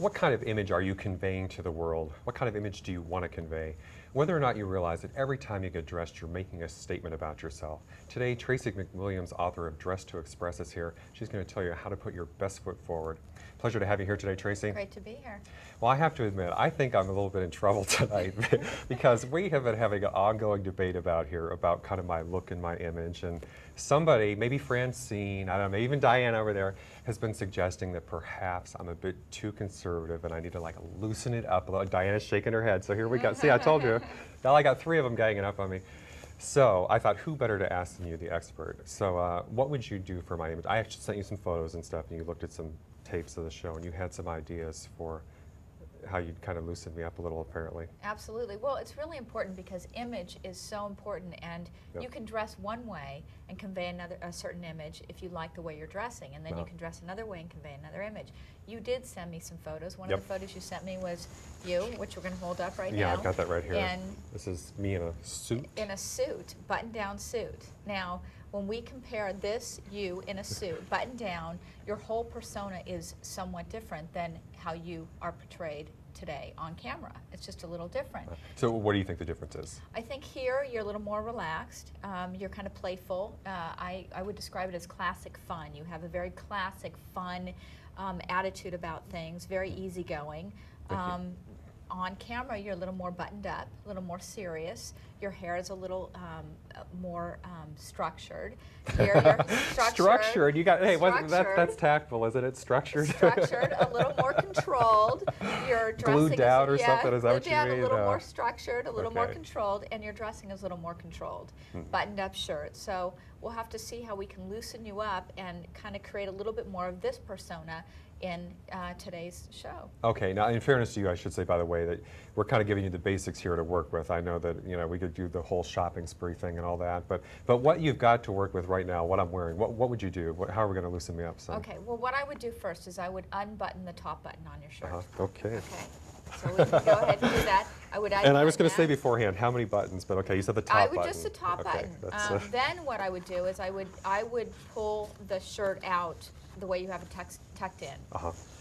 What kind of image are you conveying to the world? What kind of image do you want to convey? Whether or not you realize that every time you get dressed, you're making a statement about yourself. Today, Tracy McWilliams, author of Dress to Express, is here. She's going to tell you how to put your best foot forward. Pleasure to have you here today, Tracy. Great to be here. Well, I have to admit, I think I'm a little bit in trouble tonight because we have been having an ongoing debate about kind of my look and my image. And somebody, maybe Francine, I don't know, even Diane over there, has been suggesting that perhaps I'm a bit too conservative and I need to like loosen it up a little. Diana's shaking her head, so here we go. See, I told you. Now I got 3 of them ganging up on me. So I thought, who better to ask than you, the expert? So what would you do for my image? I actually sent you some photos and stuff, and you looked at some tapes of the show, and you had some ideas for how you'd kind of loosen me up a little, apparently. Absolutely. Well, it's really important because image is so important, and you can dress one way and convey a certain image if you like the way you're dressing, and then you can dress another way and convey another image. You did send me some photos. One of the photos you sent me was you, which we're going to hold up right now. Yeah, I've got that right here. And this is me in a suit. In a suit, button-down suit. Now, when we compare this you in a suit, button down, your whole persona is somewhat different than how you are portrayed today on camera. It's just a little different. So what do you think the difference is? I think here you're a little more relaxed. You're kind of playful. I would describe it as classic fun. You have a very classic fun attitude about things, very easygoing. On camera, you're a little more buttoned up, a little more serious. Your hair is a little more structured. Here you're structured. You got, hey, that's tactful, isn't it? Structured. Structured, a little more controlled. Your dressing glued down or something. Is that what you mean? Glued down, a little more structured, a little more controlled, and your dressing is a little more controlled. Buttoned up shirt. So we'll have to see how we can loosen you up and kind of create a little bit more of this persona in today's show. Okay, now in fairness to you, I should say, by the way, that we're kind of giving you the basics here to work with. I know that, you know, we could do the whole shopping spree thing and all that, but what you've got to work with right now, what I'm wearing, what would you do? How are we going to loosen me up some? Okay, well, what I would do first is I would unbutton the top button on your shirt. Okay. Okay, so we can go ahead and do that. And I was going to say beforehand, how many buttons, but okay, you said the top button. Just the top button. Then what I would do is I would pull the shirt out the way you have it tucked in.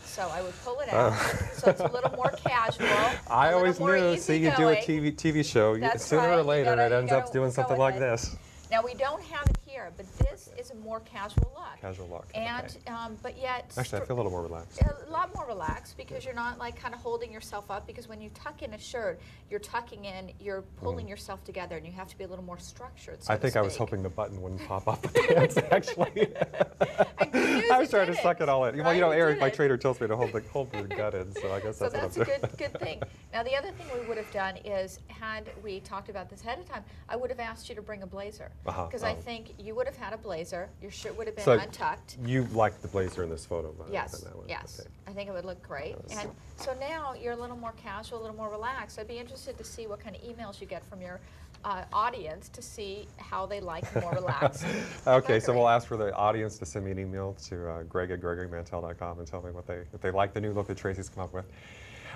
So I would pull it out, so it's a little more casual. I always knew. See, you do a TV show. Sooner or later, it ends up doing something like this. Now we don't have it here, but this is a more casual look. Casual look. And but yet actually, I feel a little more relaxed. A lot more relaxed because you're not like kind of holding yourself up. Because when you tuck in a shirt, you're tucking in, you're pulling yourself together, and you have to be a little more structured. So I think I was hoping the button wouldn't pop up the pants. Actually, I was trying to suck it all in. Well, you know, Eric, my trainer, tells me to hold the gut in, so I guess that's what I'm doing. So that's a good thing. Now, the other thing we would have done is, had we talked about this ahead of time, I would have asked you to bring a blazer. Because I think you would have had a blazer, your shirt would have been untucked. You liked the blazer in this photo? Yes, yes. Okay. I think it would look great. And so now you're a little more casual, a little more relaxed. I'd be interested to see what kind of emails you get from your audience to see how they like more relaxed. Okay, so we'll ask for the audience to send me an email to greg@gregorymantell.com and tell me if they like the new look that Tracy's come up with.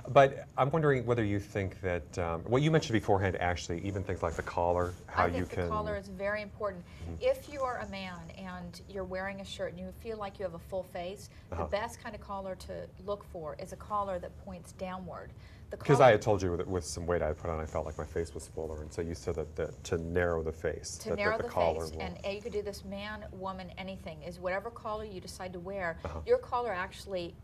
But I'm wondering whether you think that, what you mentioned beforehand, actually, even things like the collar, how you can... I think the collar is very important. If you're a man and you're wearing a shirt and you feel like you have a full face, the best kind of collar to look for is a collar that points downward. Because I had told you that with some weight I put on, I felt like my face was fuller, and so you said that to narrow the face. To narrow the face, and you could do this man, woman, anything, is whatever collar you decide to wear, your collar actually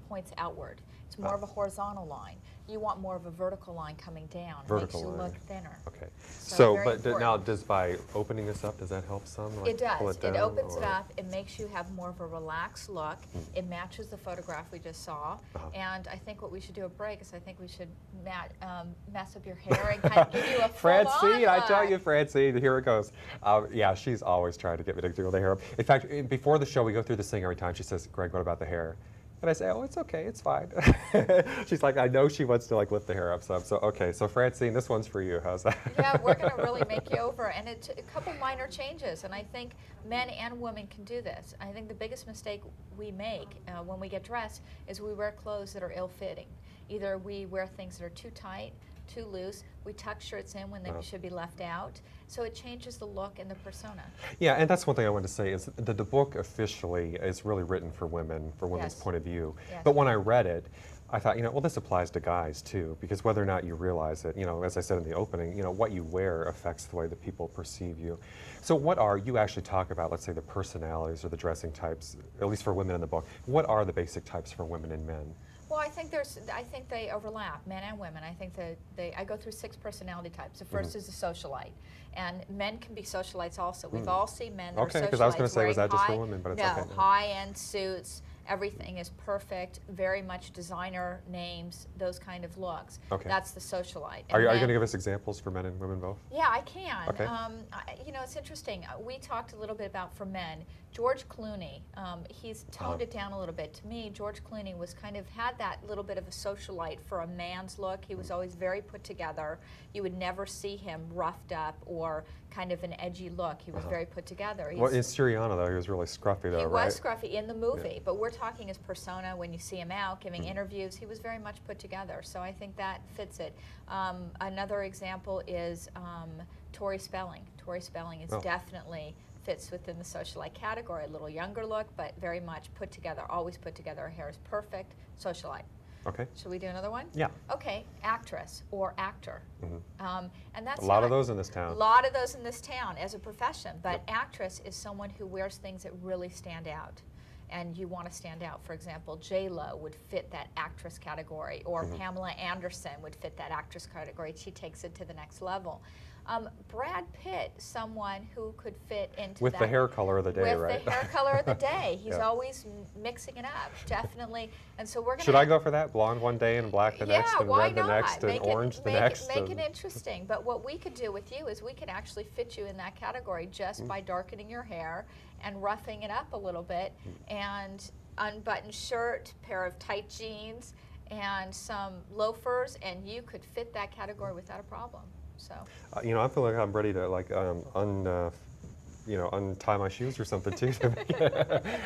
points outward. It's more of a horizontal line. You want more of a vertical line coming down. It makes you look thinner. Okay. So but now, by opening this up, does that help some? Like it does. It opens it up. It makes you have more of a relaxed look. It matches the photograph we just saw. And I think what we should do at break is I think we should mess up your hair and kind of give you a full-on Francine, I tell you, Francine, here it goes. Yeah, she's always trying to get me to do the hair up. In fact, before the show, we go through this thing every time. She says, Greg, what about the hair? And I say, oh, it's okay, it's fine. She's like, I know she wants to like lift the hair up some. So, okay, so Francine, this one's for you. How's that? Yeah, we're going to really make you over. And it's a couple minor changes. And I think men and women can do this. I think the biggest mistake we make when we get dressed is we wear clothes that are ill-fitting. Either we wear things that are too tight, too loose. We tuck shirts in when they should be left out. So it changes the look and the persona. Yeah, and that's one thing I wanted to say is that the book officially is really written for women, for women's point of view. Yes. But when I read it, I thought, well, this applies to guys too, because whether or not you realize it, as I said in the opening, what you wear affects the way that people perceive you. So you actually talk about, let's say, the personalities or the dressing types, at least for women in the book. What are the basic types for women and men? Well, I think they overlap, men and women. I think I go through 6 personality types. The first is the socialite, and men can be socialites also. We've all seen men that are socialites. Okay, because I was going to say, was that just for women? But it's no, okay. high-end suits. Everything is perfect, very much designer names, those kind of looks. Okay. That's the socialite. Are you going to give us examples for men and women both? Yeah, I can. Okay. It's interesting. We talked a little bit about for men. George Clooney, he's toned it down a little bit. To me, George Clooney was had that little bit of a socialite for a man's look. He was always very put together. You would never see him roughed up or kind of an edgy look. He was very put together. Well, in Syriana, though, he was really scruffy, though, right? He was scruffy in the movie, but we're talking his persona when you see him out giving interviews. He was very much put together, so I think that fits it. Another example is Tori Spelling. Tori Spelling is definitely fits within the socialite category. A little younger look, but very much put together, always put together. Her hair is perfect, socialite. Okay. Should we do another one? Yeah. Okay, actress or actor. And that's a lot of those in this town. A lot of those in this town as a profession, but actress is someone who wears things that really stand out. And you want to stand out. For example, J-Lo would fit that actress category, or Pamela Anderson would fit that actress category. She takes it to the next level. Brad Pitt, someone who could fit into with that. The hair color of the day, with right? With the hair color of the day. He's always mixing it up, definitely. And so we're going to... Should I go for that? Blonde one day and black the next, and red the next, and make orange the next? Make it interesting. But what we could do with you is we could actually fit you in that category just by darkening your hair and roughing it up a little bit, and unbuttoned shirt, pair of tight jeans, and some loafers, and you could fit that category without a problem. So. I feel like I'm ready to untie my shoes or something too.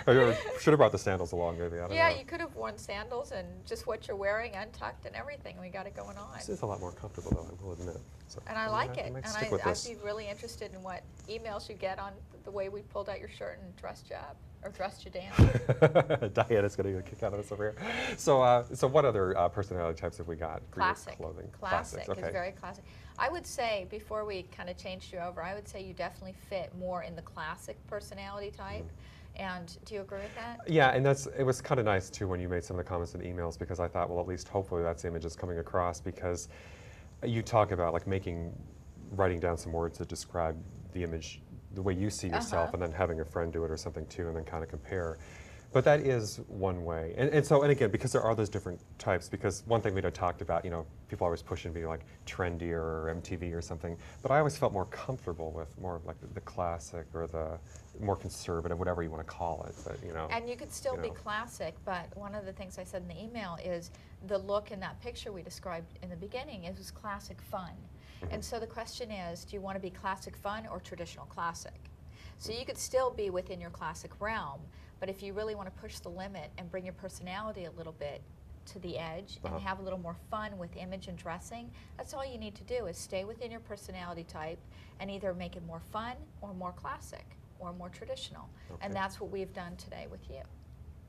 Or should have brought the sandals along, maybe. I don't know. Yeah, you could have worn sandals and just what you're wearing, untucked and everything. We got it going on. This is a lot more comfortable, though, I will admit. So, and I like it. And I'd be really interested in what emails you get on the way we pulled out your shirt and dressed you up. Or dressed you down. Diana's going to get a kick out of us over here. So, what other personality types have we got for classic. your clothing? Classic. Okay. Is very classic. I would say, before we kind of changed you over, I would say you definitely fit more in the classic personality type. And do you agree with that? Yeah, and it was kind of nice too when you made some of the comments in the emails, because I thought, well, at least hopefully that's the image is coming across, because you talk about like writing down some words that describe the image the way you see yourself, and then having a friend do it or something too, and then kind of compare. But that is one way. And again, because there are those different types, because one thing we had talked about, people always pushing me like trendier or MTV or something, but I always felt more comfortable with more of like the classic or the more conservative, whatever you want to call it. But, and you could still be classic, but one of the things I said in the email is the look in that picture we described in the beginning, it was classic fun. And so the question is, do you want to be classic fun or traditional classic? So you could still be within your classic realm, but if you really want to push the limit and bring your personality a little bit to the edge and have a little more fun with image and dressing, that's all you need to do is stay within your personality type and either make it more fun or more classic or more traditional. Okay. And that's what we've done today with you.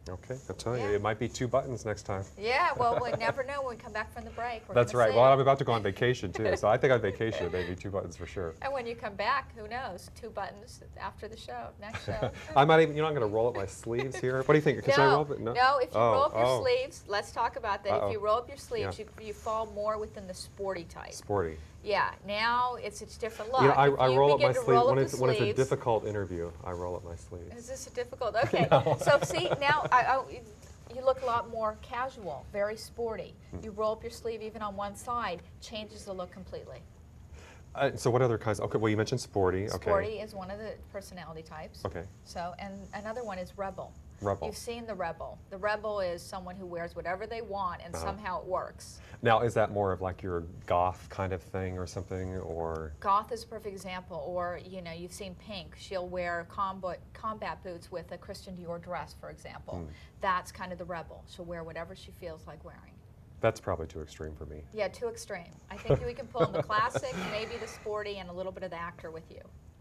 Okay, I'll tell you, it might be 2 buttons next time. Yeah, well, we never know when we come back from the break. That's right. Well, I'm about to go on vacation too, so I think on vacation it may be 2 buttons for sure. And when you come back, who knows? 2 buttons after the show, next show. I might even, I'm going to roll up my sleeves here. What do you think? Should I roll up? No, if you roll up your sleeves, let's talk about that. If you roll up your sleeves, you fall more within the sporty type. Sporty. Yeah, now it's a different look. I roll up my sleeves when it's a sleeves, difficult interview. I roll up my sleeves. Is this a difficult? Okay, so see now you look a lot more casual, very sporty. You roll up your sleeve even on one side, changes the look completely. So what other kinds? Okay, well you mentioned sporty. Sporty is one of the personality types. Okay. So, and another one is rebel. Rebel. You've seen the rebel. The rebel is someone who wears whatever they want and somehow it works. Now, is that more of like your goth kind of thing or something, or? Goth is a perfect example. Or, you've seen Pink. She'll wear combat boots with a Christian Dior dress, for example. That's kind of the rebel. She'll wear whatever she feels like wearing. That's probably too extreme for me. Yeah, too extreme. I think we can pull in the classic, maybe the sporty, and a little bit of the actor with you.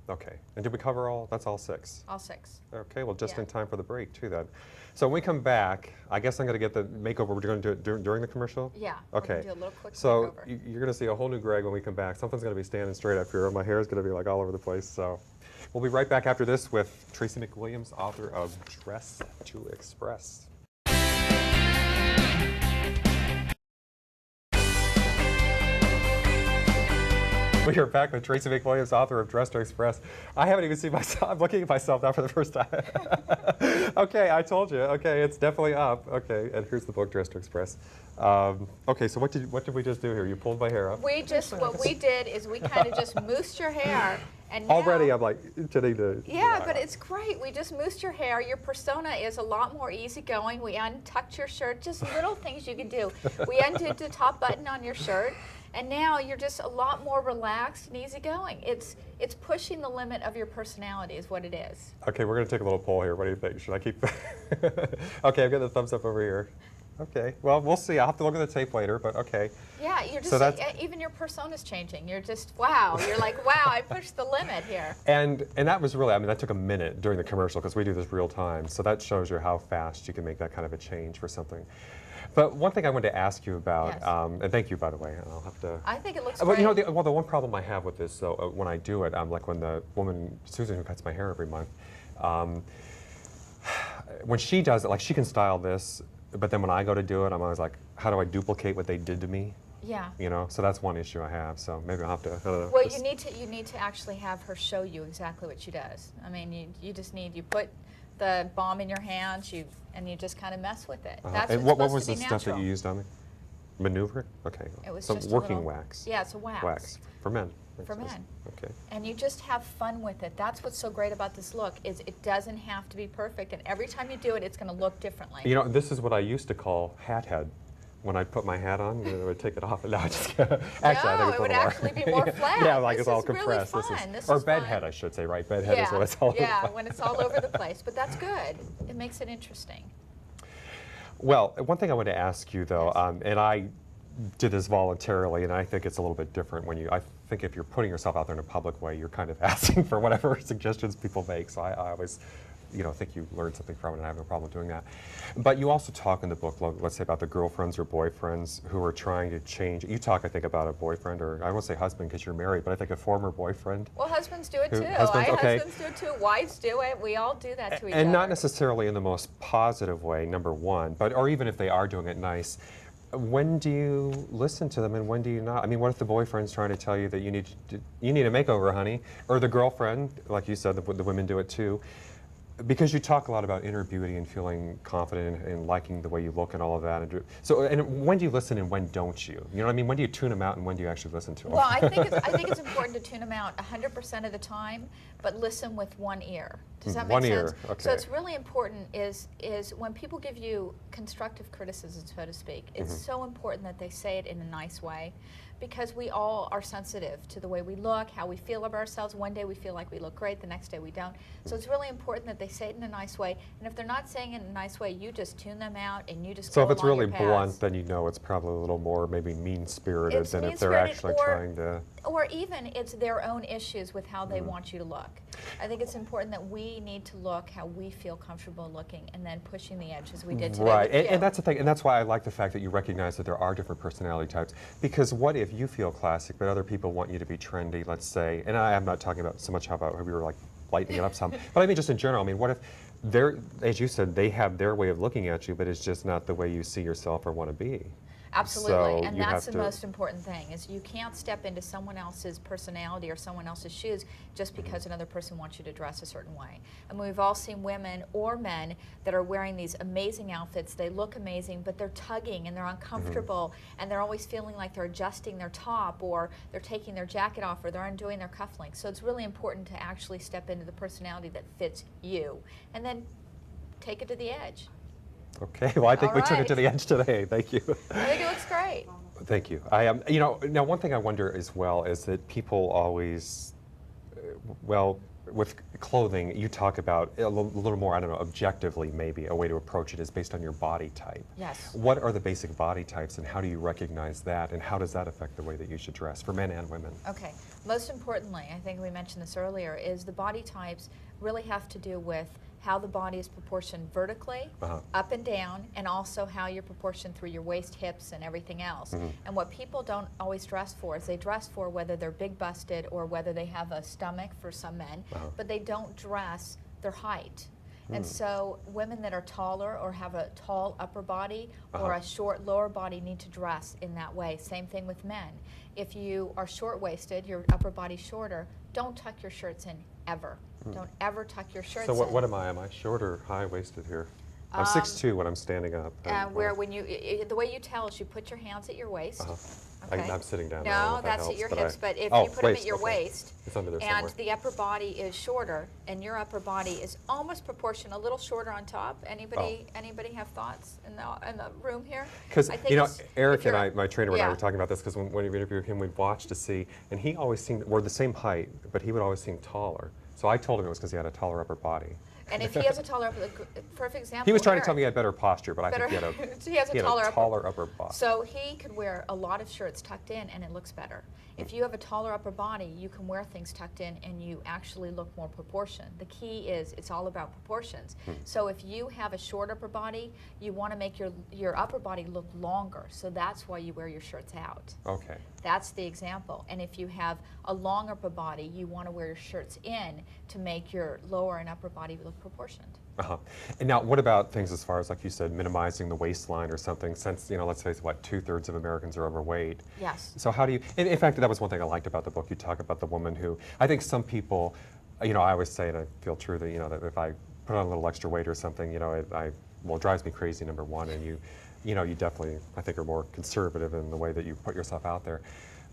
Okay. And did we cover all? That's all 6. All 6. Okay, well, just Yeah. in time for the break, too, then. So when we come back, I guess I'm going to get the makeover. We're going to do it during the commercial? Yeah. Okay. We're gonna do a little quick So makeover. you're going to see a whole new Greg when we come back. Something's going to be standing straight up here. My hair is going to be like all over the place. So we'll be right back after this with Tracy McWilliams, author of Dress to Express. We are back with Tracy McWilliams, author of Dress to Express. I haven't even seen myself. I'm looking at myself now for the first time. Okay, I told you. Okay, it's definitely up. Okay, and here's the book, Dress to Express. Okay, so what did we just do here? You pulled my hair up. What we did is we kind of just moosed your hair. And now, Already, I'm like tending to. yeah, but it's great. We just moosed your hair. Your persona is a lot more easygoing. We untucked your shirt, just little things you can do. We undid the top button on your shirt, and now you're just a lot more relaxed and easygoing. It's pushing the limit of your personality is what it is. Okay, we're going to take a little poll here. What do you think? Should I keep? Okay, I've got the thumbs up over here. Okay, well, we'll see. I'll have to look at the tape later, but okay. Yeah, you're just, So even your persona's changing. You're just, wow. You're like, wow, I pushed the limit here. And that was really, I mean, that took a minute during the commercial because we do this real time. So that shows you how fast you can make that kind of a change for something. But one thing I wanted to ask you about, Yes. and thank you, by the way. I'll have to. I think it looks Well, great. you know, the one problem I have with this, though, when I do it, like when the woman, Susan, who cuts my hair every month, when she does it, like she can style this, but then when I go to do it, I'm always like, how do I duplicate what they did to me? Yeah. You know, so that's one issue I have. So maybe I'll have to. I don't know, Well, just- you need to actually have her show you exactly what she does. I mean, you just need, you put the balm in your hands, and you just kind of mess with it. That's and what's what supposed was to the be stuff that natural. you used on me? Maneuver? Okay. It was so just working a little, wax. Yeah, it's a wax. Wax for men. For It says. men. Okay. And you just have fun with it. That's what's so great about this look, is it doesn't have to be perfect, and every time you do it, it's going to look differently. You know, this is what I used to call hat head. When I put my hat on, I would take it off. No, I just actually, I think No, it's it a would little more. actually be more flat. Yeah, like This it's all is really compressed. fun. This or is bed fun. head, I should say, right? Bed head is when it's all over yeah, the place. when it's all over the place. But that's good. It makes it interesting. Well, one thing I want to ask you, though, Yes. and I did this voluntarily, and I think it's a little bit different when you, I think if you're putting yourself out there in a public way, you're kind of asking for whatever suggestions people make. So I always, you know, think you learned something from it, and I have no problem doing that. But you also talk in the book, let's say, about the girlfriends or boyfriends who are trying to change. You talk, I think, about a boyfriend, or I won't say husband because you're married, but I think a former boyfriend. Well, husbands do it Who- too. husbands, okay. Husbands do it too. Wives do it. We all do that to each other. And not necessarily in the most positive way, number one, but or even if they are doing it nice, when do you listen to them and when do you not? I mean, what if the boyfriend's trying to tell you that you need a makeover, honey, or the girlfriend, like you said, the women do it too, because you talk a lot about inner beauty and feeling confident and liking the way you look and all of that. And when do you listen and when don't you? You know what I mean? When do you tune them out and when do you actually listen to them? Well, I think it's important to tune them out 100% of the time, but listen with one ear. Does that make One sense? ear, okay. So it's really important is when people give you constructive criticism, so to speak, it's so important that they say it in a nice way, because we all are sensitive to the way we look, how we feel about ourselves. One day we feel like we look great, the next day we don't. So it's really important that they say it in a nice way. And if they're not saying it in a nice way, you just tune them out and you just So go if it's along really your blunt, paths. then you know it's probably a little more maybe mean-spirited It's than if they're mean-spirited actually or- trying to. Or even it's their own issues with how they want you to look. I think it's important that we need to look how we feel comfortable looking and then pushing the edge as we did today. Right, with you. and that's the thing, and that's why I like the fact that you recognize that there are different personality types. Because what if you feel classic, but other people want you to be trendy, let's say, and I'm not talking about so much how about we were like lightening it up some, but I mean just in general, I mean, what if they're, as you said, they have their way of looking at you, but it's just not the way you see yourself or want to be. Absolutely, So and you that's have the to- most important thing, is you can't step into someone else's personality or someone else's shoes just because another person wants you to dress a certain way. And we've all seen women or men that are wearing these amazing outfits, they look amazing, but they're tugging and they're uncomfortable, and they're always feeling like they're adjusting their top, or they're taking their jacket off, or they're undoing their cufflinks. So it's really important to actually step into the personality that fits you, and then take it to the edge. Okay, well I think All we took it right. to the edge today, thank you. I think it looks great. Thank you. I am, you know, now one thing I wonder as well is that people always, well, with clothing, you talk about a little more, I don't know, objectively maybe, a way to approach it is based on your body type. Yes. What are the basic body types and how do you recognize that and how does that affect the way that you should dress for men and women? Okay. Most importantly, I think we mentioned this earlier, is the body types really have to do with how the body is proportioned vertically, up and down, and also how you're proportioned through your waist, hips, and everything else. And what people don't always dress for is they dress for whether they're big busted or whether they have a stomach for some men, but they don't dress their height. And so women that are taller or have a tall upper body or a short lower body need to dress in that way. Same thing with men. If you are short-waisted, your upper body's shorter, don't tuck your shirts in ever. Don't ever tuck your shirts in. So what am I? Am I short or high-waisted here? I'm 6'2" when I'm standing up. The way you tell is you put your hands at your waist. Okay. I'm sitting down. No, that's at your hips, but if you put them at your waist, it's under there and somewhere. the upper body is shorter, and your upper body is almost proportional, a little shorter on top. Anybody have thoughts in the room here? Because Eric and I, my trainer and I Yeah. were talking about this because when we interviewed him, we'd watch to see, and he always seemed, we're the same height, but he would always seem taller. So I told him it was because he had a taller upper body. And if he has a taller, perfect example. He was trying to tell Eric. me he had better posture, but I think he had a, he has a taller upper body. So he could wear a lot of shirts tucked in and it looks better. If you have a taller upper body, you can wear things tucked in and you actually look more proportioned. The key is it's all about proportions. So if you have a short upper body, you want to make your upper body look longer. So that's why you wear your shirts out. Okay. That's the example. And if you have a long upper body, you want to wear your shirts in to make your lower and upper body look proportioned. And now, what about things as far as, like you said, minimizing the waistline or something? Since, let's face it, what, 2/3 of Americans are overweight. Yes. So how do you? In fact, that was one thing I liked about the book. You talk about the woman who, I think some people, I always say, and I feel true that that if I put on a little extra weight or something, it drives me crazy. Number one, and you definitely, I think, are more conservative in the way that you put yourself out there.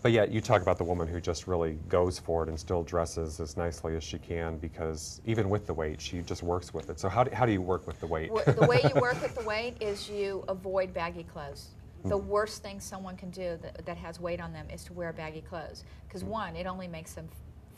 But yet, you talk about the woman who just really goes for it and still dresses as nicely as she can because even with the weight, she just works with it. So how do you work with the weight? The way you work with the weight is you avoid baggy clothes. The worst thing someone can do that has weight on them is to wear baggy clothes. Because one, it only makes them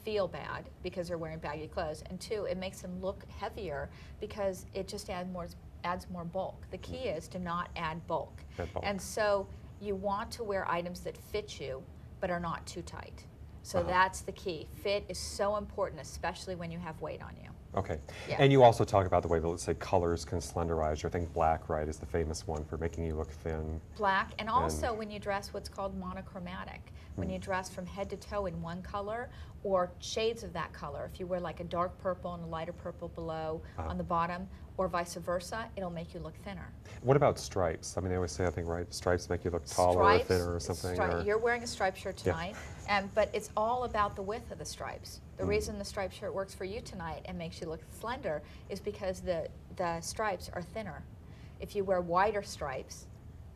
feel bad because they're wearing baggy clothes. And two, it makes them look heavier because it just adds more bulk. The key is to not add bulk. And so you want to wear items that fit you but are not too tight. So that's the key. Fit is so important, especially when you have weight on you. Okay. Yeah. And you also talk about the way that, let's say, colors can slenderize you. I think black, right, is the famous one for making you look thin. Black, and also when you dress what's called monochromatic. When you dress from head to toe in one color or shades of that color. If you wear like a dark purple and a lighter purple below on the bottom, or vice versa, it'll make you look thinner. What about stripes? I mean, they always say, I think, right, stripes make you look taller or thinner or something. You're wearing a striped shirt tonight, but it's all about the width of the stripes. The reason the striped shirt works for you tonight and makes you look slender is because the stripes are thinner. If you wear wider stripes,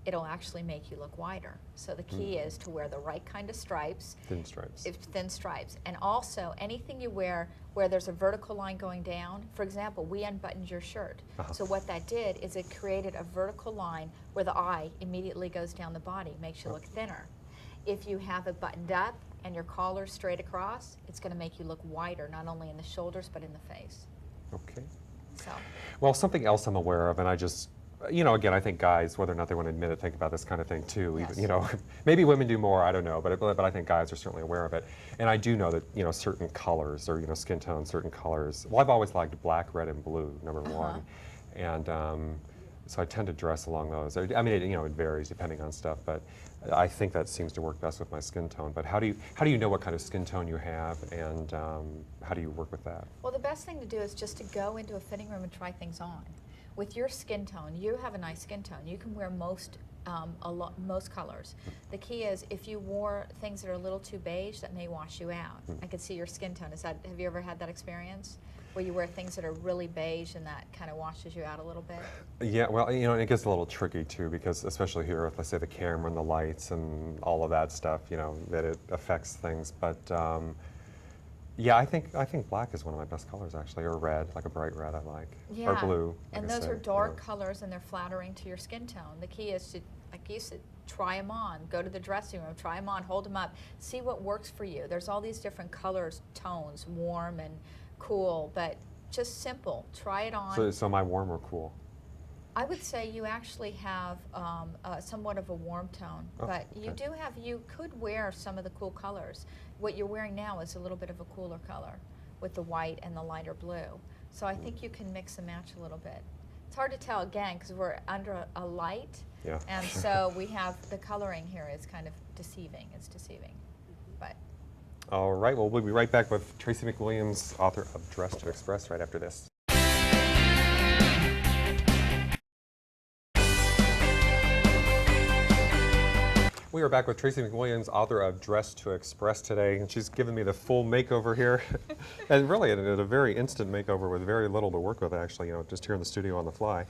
it'll actually make you look wider. So the key is to wear the right kind of stripes. Thin stripes. Thin stripes. And also, anything you wear where there's a vertical line going down, for example, we unbuttoned your shirt. So what that did is it created a vertical line where the eye immediately goes down the body, makes you look thinner. If you have it buttoned up and your collar straight across, it's going to make you look wider, not only in the shoulders, but in the face. Okay. So. Well, something else I'm aware of, and I just, again, I think guys, whether or not they want to admit it, think about this kind of thing too. Yes. Even, maybe women do more, I don't know, but I think guys are certainly aware of it. And I do know that, certain colors or, skin tone, certain colors. Well, I've always liked black, red, and blue, number one. And so I tend to dress along those. I mean, it varies depending on stuff, but I think that seems to work best with my skin tone. But how do you know what kind of skin tone you have, and how do you work with that? Well, the best thing to do is just to go into a fitting room and try things on. With your skin tone, you have a nice skin tone. You can wear most colors. The key is if you wore things that are a little too beige, that may wash you out. I could see your skin tone. Have you ever had that experience? Where you wear things that are really beige and that kind of washes you out a little bit? Yeah, well, it gets a little tricky too, because especially here with, let's say, the camera and the lights and all of that stuff, that it affects things. But yeah, I think black is one of my best colors actually, or red, like a bright red I like, or blue. And those are dark colors and they're flattering to your skin tone. The key is to, like you said, try them on. Go to the dressing room, try them on, hold them up, see what works for you. There's all these different colors, tones, warm and cool, but just simple. Try it on. So am I warm or cool? I would say you actually have somewhat of a warm tone, but you do have, you could wear some of the cool colors. What you're wearing now is a little bit of a cooler color with the white and the lighter blue. So I think you can mix and match a little bit. It's hard to tell again because we're under a light, and so we have the coloring here is kind of deceiving. It's deceiving, but. All right, well, we'll be right back with Tracy McWilliams, author of Dress to Express, right after this. We are back with Tracy McWilliams, author of Dress to Express today, and she's given me the full makeover here, and really a very instant makeover with very little to work with, actually, you know, just here in the studio on the fly.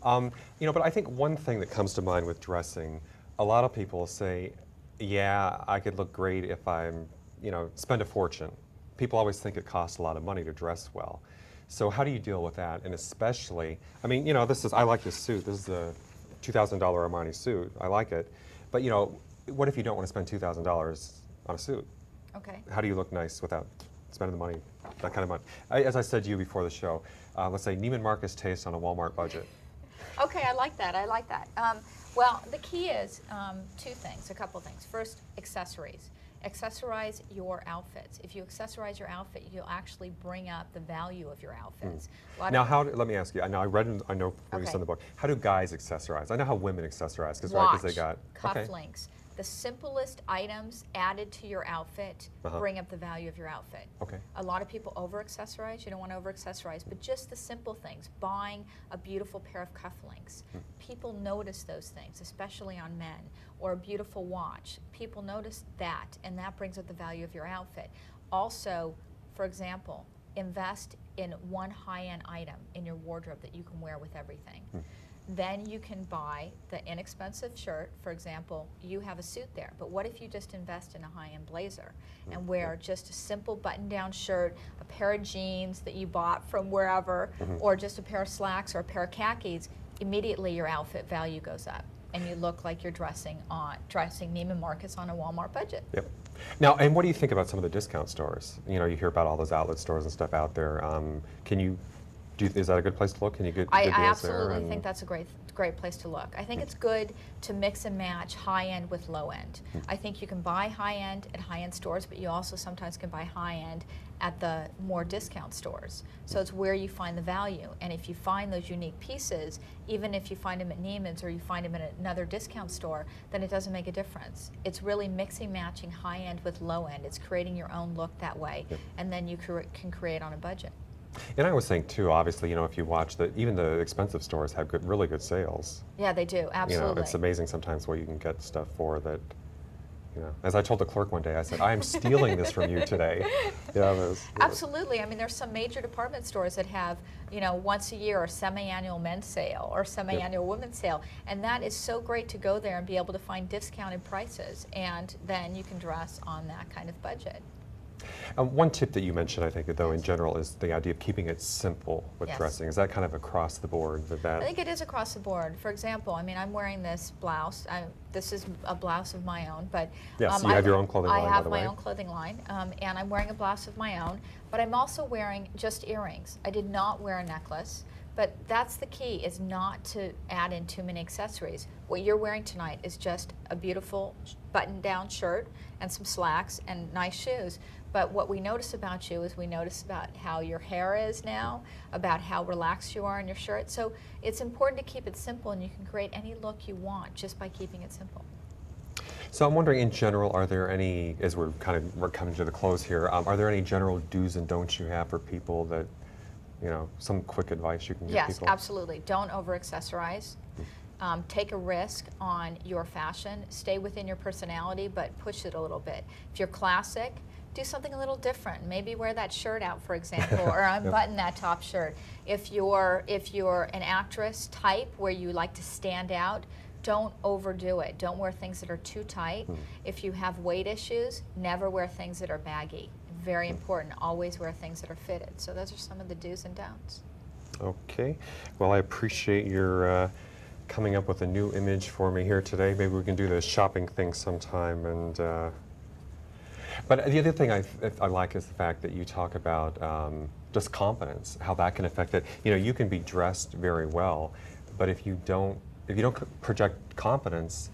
You know, but I think one thing that comes to mind with dressing, a lot of people say, yeah, I could look great if I'm, you know, spend a fortune. People always think it costs a lot of money to dress well. So how do you deal with that? And especially, I mean, you know, I like this suit. This is a $2,000 Armani suit. I like it. But, you know, what if you don't want to spend $2,000 on a suit? Okay. How do you look nice without spending the money, that kind of money? As I said to you before the show, let's say Neiman Marcus taste on a Walmart budget. Okay, I like that. I like that. Well, the key is a couple things. First, accessories. Accessorize your outfits. If you accessorize your outfit, you'll actually bring up the value of your outfits. Now, let me ask you, I know where you send the book. How do guys accessorize? I know how women accessorize, because they got cufflinks. The simplest items added to your outfit bring up the value of your outfit. Okay. A lot of people over-accessorize. You don't want to over-accessorize, but just the simple things. Buying a beautiful pair of cufflinks. People notice those things, especially on men. Or a beautiful watch. People notice that, and that brings up the value of your outfit. Also, for example, invest in one high-end item in your wardrobe that you can wear with everything. Then you can buy the inexpensive shirt. For example, you have a suit there, but what if you just invest in a high-end blazer and wear just a simple button-down shirt, a pair of jeans that you bought from wherever, or just a pair of slacks or a pair of khakis? Immediately your outfit value goes up, and you look like you're dressing Neiman Marcus on a Walmart budget. Yep. Now, and what do you think about some of the discount stores? You know, you hear about all those outlet stores and stuff out there. Is that a good place to look? Can you get good deals there? I absolutely think that's a great place to look. I think it's good to mix and match high-end with low-end. I think you can buy high-end at high-end stores, but you also sometimes can buy high-end at the more discount stores. So it's where you find the value. And if you find those unique pieces, even if you find them at Neiman's or you find them at another discount store, then it doesn't make a difference. It's really mixing, matching high-end with low-end. It's creating your own look that way, and then you can create on a budget. And I was saying too, obviously, you know, if you watch even the expensive stores have really good sales. Yeah, they do, absolutely. You know, it's amazing sometimes what you can get stuff for that, you know. As I told the clerk one day, I said, I am stealing this from you today. Absolutely. I mean, there's some major department stores that have, you know, once a year or semi-annual men's sale or semi-annual women's sale. And that is so great to go there and be able to find discounted prices. And then you can dress on that kind of budget. One tip that you mentioned, I think, though, in general, is the idea of keeping it simple with dressing. Is that kind of across the board? I think it is across the board. For example, I mean, I'm wearing this blouse. This is a blouse of my own, but yes, you have your own clothing line, by the way. I have my own clothing line, and I'm wearing a blouse of my own, but I'm also wearing just earrings. I did not wear a necklace, but that's the key, is not to add in too many accessories. What you're wearing tonight is just a beautiful button-down shirt and some slacks and nice shoes. But what we notice about you is we notice about how your hair is now, about how relaxed you are in your shirt. So it's important to keep it simple, and you can create any look you want just by keeping it simple. So I'm wondering, in general, are there any, as we're coming to the close here, are there any general do's and don'ts you have for people that, you know, some quick advice you can give people? Yes, absolutely. Don't over-accessorize. Take a risk on your fashion. Stay within your personality, but push it a little bit. If you're classic, do something a little different. Maybe wear that shirt out, for example, or unbutton that top shirt. If you're an actress type where you like to stand out, don't overdo it. Don't wear things that are too tight. If you have weight issues, never wear things that are baggy. Very important. Always wear things that are fitted. So those are some of the do's and don'ts. Okay. Well, I appreciate your coming up with a new image for me here today. Maybe we can do the shopping thing sometime. And but the other thing I like is the fact that you talk about just confidence, how that can affect it. You know, you can be dressed very well, but if you don't project confidence,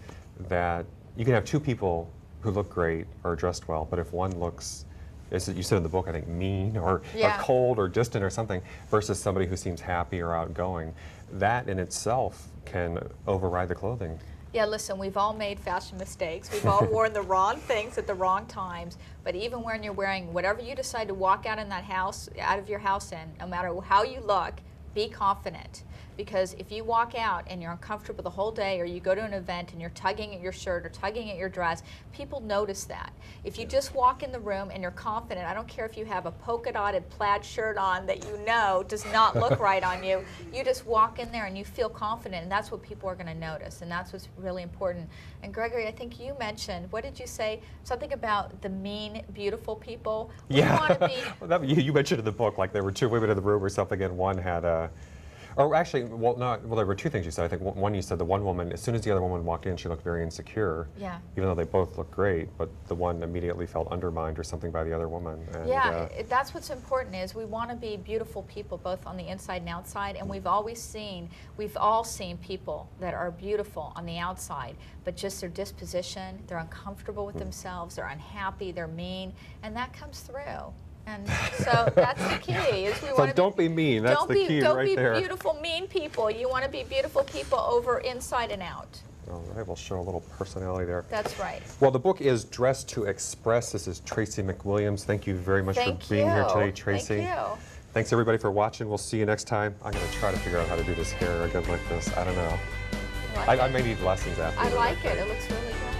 that you can have two people who look great or dressed well, but if one looks, as you said in the book, I think mean or cold or distant or something, versus somebody who seems happy or outgoing, that in itself can override the clothing. Yeah, listen, we've all made fashion mistakes. We've all worn the wrong things at the wrong times. But even when you're wearing whatever you decide to walk out in that house, out of your house in, no matter how you look, be confident. Because if you walk out and you're uncomfortable the whole day, or you go to an event and you're tugging at your shirt or tugging at your dress, people notice that. If you just walk in the room and you're confident, I don't care if you have a polka-dotted plaid shirt on that you know does not look right on you, you just walk in there and you feel confident, and that's what people are going to notice, and that's what's really important. And Gregory, I think you mentioned, what did you say? Something about the mean, beautiful people. We want to be... you mentioned in the book, like there were two women in the room or something, and one had a... Or actually, well, there were two things you said. I think one, you said the one woman, as soon as the other woman walked in, she looked very insecure. Yeah. Even though they both looked great, but the one immediately felt undermined or something by the other woman. And, yeah, that's what's important, is we want to be beautiful people, both on the inside and outside. And we've all seen people that are beautiful on the outside, but just their disposition, they're uncomfortable with themselves, they're unhappy, they're mean, and that comes through. And so that's the key. Is we so want to don't be mean. That's the key right there. Don't be beautiful, mean people. You want to be beautiful people over inside and out. All right, we'll show a little personality there. That's right. Well, the book is Dress to Express. This is Tracy McWilliams. Thank you very much for being here today, Tracy. Thank you. Thanks everybody for watching. We'll see you next time. I'm going to try to figure out how to do this hair again like this. I don't know. I may need lessons after. I like it. It looks really good.